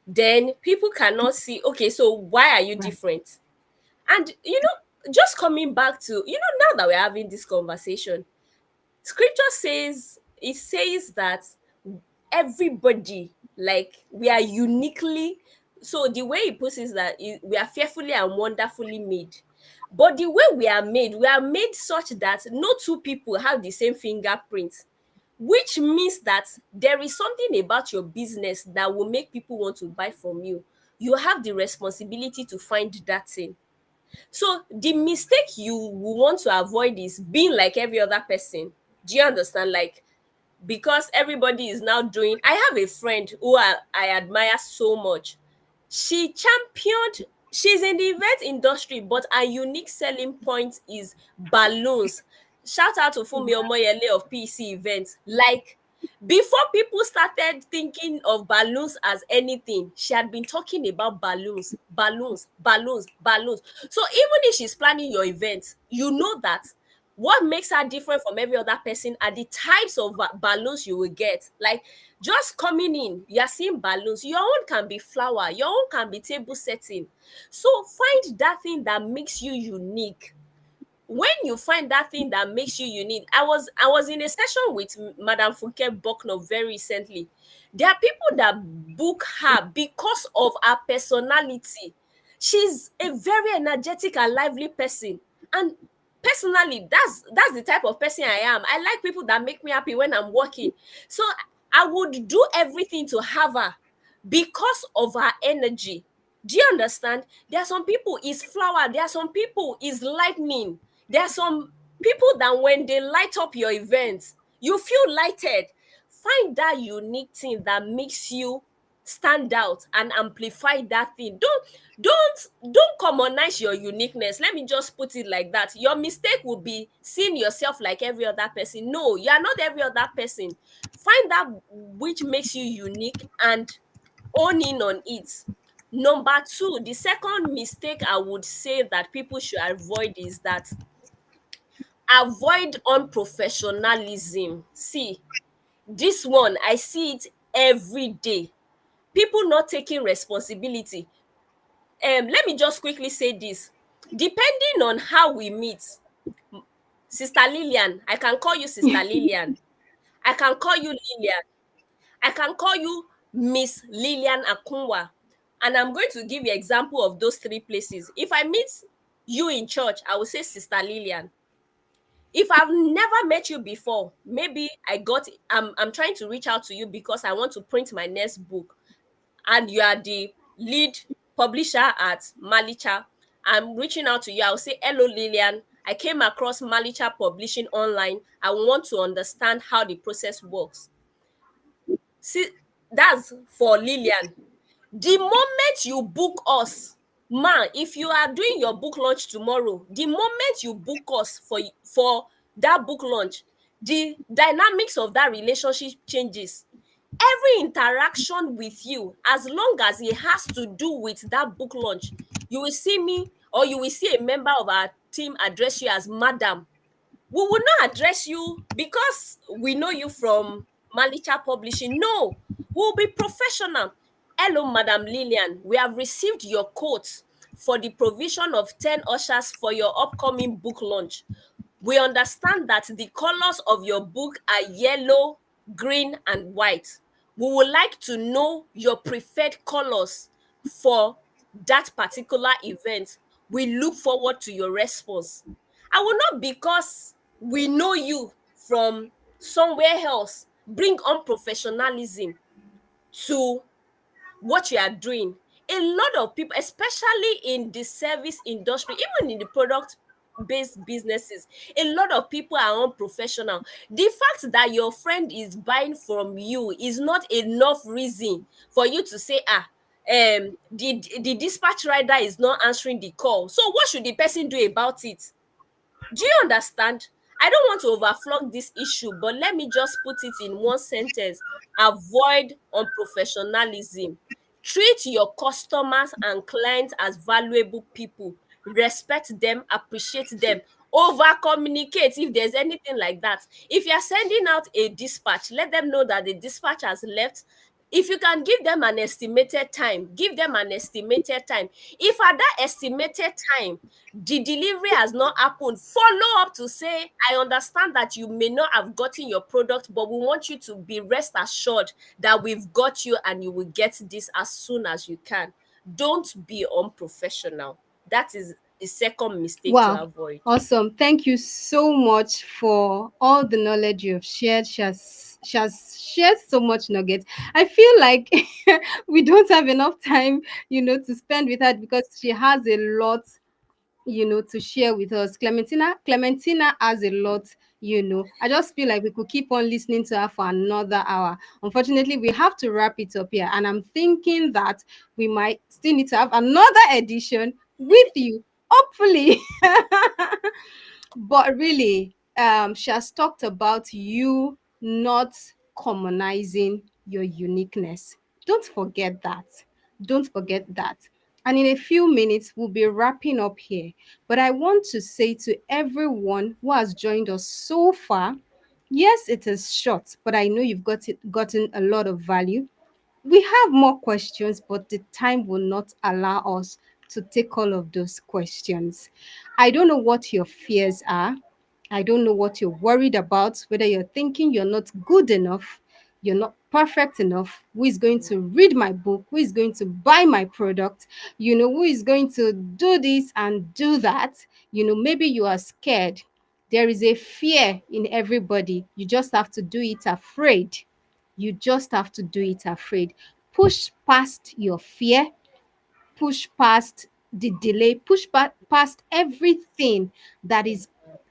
then people cannot see, okay, so why are you Right. different? And just coming back to, now that we're having this conversation, scripture says, it says that everybody, like, we are uniquely, so the way it puts it is that we are fearfully and wonderfully made. But the way we are made such that no two people have the same fingerprint, which means that there is something about your business that will make people want to buy from you. You have the responsibility to find that thing. So the mistake you will want to avoid is being like every other person. Do you understand? Like, because everybody is now doing, I have a friend who I admire so much. She championed, she's in the event industry, but her unique selling point is balloons. Shout out to Fumi Omoyele of PC events. Like, before people started thinking of balloons as anything, she had been talking about balloons, balloons, balloons, balloons. So even if she's planning your event, you know that what makes her different from every other person are the types of balloons you will get. Like, just coming in, you're seeing balloons. Your own can be flower, your own can be table setting. So find that thing that makes you unique. When you find that thing that makes you unique, I was in a session with Madam Funke Bokno very recently. There are people that book her because of her personality. She's a very energetic and lively person. And personally, that's the type of person I am. I like people that make me happy when I'm working. So I would do everything to have her because of her energy. Do you understand? There are some people is flower, there are some people is lightning, there are some people that when they light up your event, you feel lighted. Find that unique thing that makes you stand out and amplify that thing. Don't commonize your uniqueness. Let me just put it like that. Your mistake would be seeing yourself like every other person. No, you are not every other person. Find that which makes you unique and own in on it. Number two, the second mistake I would say that people should avoid is that avoid unprofessionalism. See, this one, I see it every day. People not taking responsibility. Let me just quickly say this. Depending on how we meet, Sister Lilian, I can call you Sister Lilian. I can call you Lilian. I can call you Miss Lilian Akwunwa. And I'm going to give you example of those three places. If I meet you in church, I will say Sister Lilian. If I've never met you before, maybe I'm trying to reach out to you because I want to print my next book, and you are the lead publisher at Malicha. I'm reaching out to you. I'll say, hello, Lilian. I came across Malicha publishing online. I want to understand how the process works. See, that's for Lilian. The moment you book us, man, if you are doing your book launch tomorrow, the moment you book us for that book launch, the dynamics of that relationship changes. Every interaction with you, as long as it has to do with that book launch, you will see me or you will see a member of our team address you as madam. We will not address you because we know you from Malicha Publishing. No, we'll be professional. Hello, Madam Lilian. We have received your quote for the provision of 10 ushers for your upcoming book launch. We understand that the colors of your book are yellow, green, and white. We would like to know your preferred colors for that particular event. We look forward to your response. I will not, because we know you from somewhere else, bring unprofessionalism to what you are doing. A lot of people, especially in the service industry, even in the product based businesses, a lot of people are unprofessional. The fact that your friend is buying from you is not enough reason for you to say, the dispatch rider is not answering the call, so what should the person do about it? Do you understand? I don't want to overflog this issue, but let me just put it in one sentence. Avoid unprofessionalism. Treat your customers and clients as valuable people. Respect them, appreciate them. Over communicate if there's anything like that. If you're sending out a dispatch, let them know that the dispatch has left. If you can give them an estimated time, give them an estimated time. If at that estimated time the delivery has not happened, follow up to say, I understand that you may not have gotten your product, but we want you to be rest assured that we've got you and you will get this as soon as you can. Don't be unprofessional. That is a second mistake to Wow, avoid. awesome. Thank you so much for all the knowledge you have shared. She has shared so much nuggets. I feel like we don't have enough time, to spend with her because she has a lot, to share with us. Clementina has a lot. I just feel like we could keep on listening to her for another hour. Unfortunately, we have to wrap it up here. And I'm thinking that we might still need to have another edition with you, hopefully. But really, she has talked about you not commonizing your uniqueness. Don't forget that. Don't forget that. And in a few minutes, we'll be wrapping up here. But I want to say to everyone who has joined us so far, yes, it is short, but I know you've gotten a lot of value. We have more questions, but the time will not allow us to take all of those questions. I don't know what your fears are. I don't know what you're worried about, whether you're thinking you're not good enough, you're not perfect enough. Who is going to read my book? Who is going to buy my product? Who is going to do this and do that? Maybe you are scared. There is a fear in everybody. You just have to do it afraid. You just have to do it afraid. Push past your fear, push past the delay, past everything that is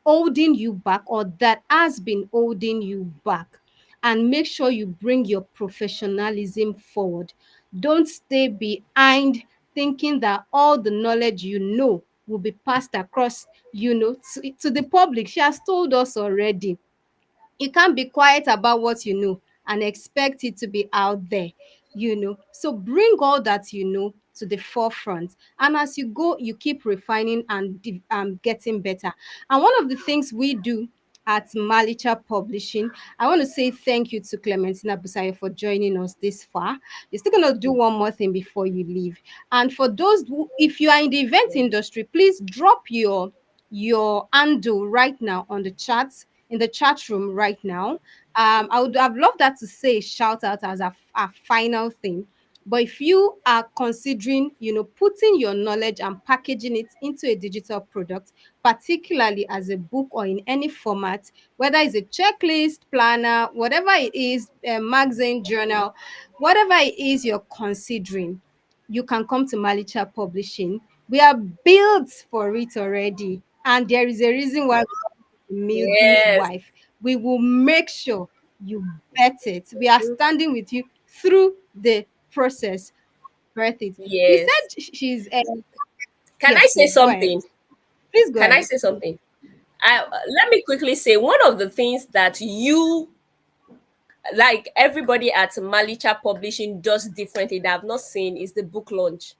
holding you back or that has been holding you back. And make sure you bring your professionalism forward. Don't stay behind thinking that all the knowledge will be passed across, to the public. She has told us already, you can't be quiet about what you know and expect it to be out there. So bring all that to the forefront, and as you go, you keep refining and getting better. And one of the things we do at Malicha Publishing, I want to say thank you to Clementina Busayo for joining us this far. You're still going to do one more thing before you leave. And for those who, if you are in the event industry, please drop your handle right now on the chat, in the chat room right now. I would have loved that to say shout out as a final thing. But if you are considering, putting your knowledge and packaging it into a digital product, particularly as a book or in any format, whether it's a checklist, planner, whatever it is, a magazine, journal, whatever it is you're considering, you can come to Malicha Publishing. We are built for it already. And there is a reason why Yes. midwife. We will make sure you bet it. We are standing with you through the process. Birth it. You Yes. said she's Can I yes, say please go ahead. something? Please go Can I ahead. say something? Let me quickly say one of the things that you, like everybody at Malicha Publishing, does differently that I've not seen is the book launch.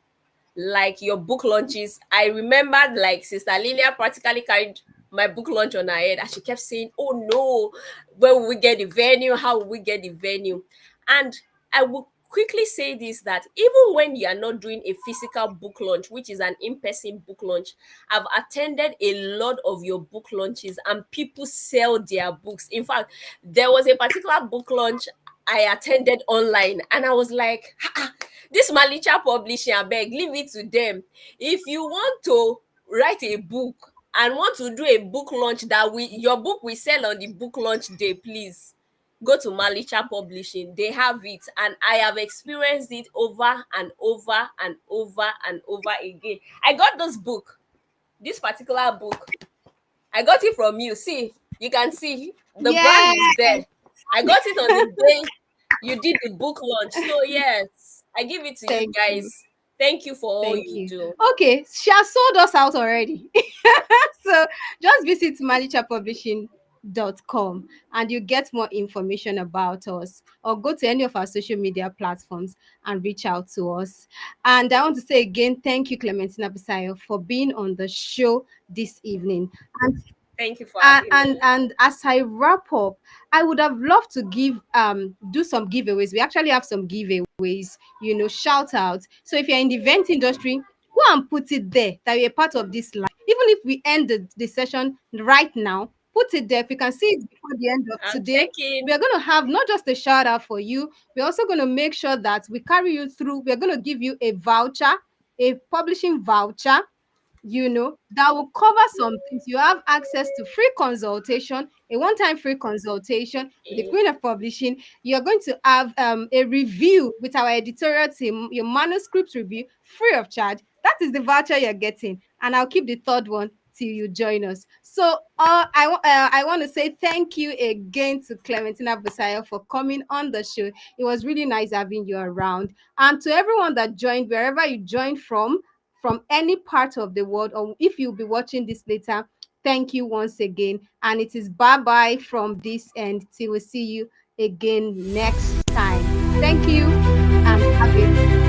Like your book launches, I remembered like Sister Lilia practically carried my book launch on her head and she kept saying, oh no, where will we get the venue, how will we get the venue? And I will quickly say this, that even when you are not doing a physical book launch, which is an in-person book launch, I've attended a lot of your book launches and people sell their books. In fact, there was a particular book launch I attended online and I was like, this Malicha publishing, I beg, leave it to them. If you want to write a book and want to do a book launch that your book will sell on the book launch day, please go to Malicha Publishing. They have it, and I have experienced it over and over and over and over again. I got this particular book. I got it from you. See, you can see the brand Yeah, is there. I got it on the day you did the book launch. So yes, I give it to you thank you. guys. Thank you for all Thank you you. do. Okay, she has sold us out already. So just visit malichapublishing.com and you get more information about us, or go to any of our social media platforms and reach out to us. And I want to say again, thank you, Clementina Busayo, for being on the show this evening. And Thank you for having me. and as I wrap up, I would have loved to give do some giveaways. We actually have some giveaways, shout out. So if you're in the event industry, go and put it there that you're a part of this live. Even if we end the session right now, put it there. If you can see it before the end of I'm today, we checking. are going to have not just a shout out for you, we're also going to make sure that we carry you through. We're going to give you a voucher, a publishing voucher, that will cover some things. You have access to free consultation, a one-time free consultation with the Eh, Queen of Publishing. You're going to have a review with our editorial team, your manuscript review, free of charge. That is the voucher you're getting, and I'll keep the third one till you join us. So I want to say thank you again to Clementina Busayo for coming on the show. It was really nice having you around, and to everyone that joined, wherever you joined from any part of the world, or if you'll be watching this later, thank you once again. And it is bye bye from this end till we see you again next time. Thank you and have a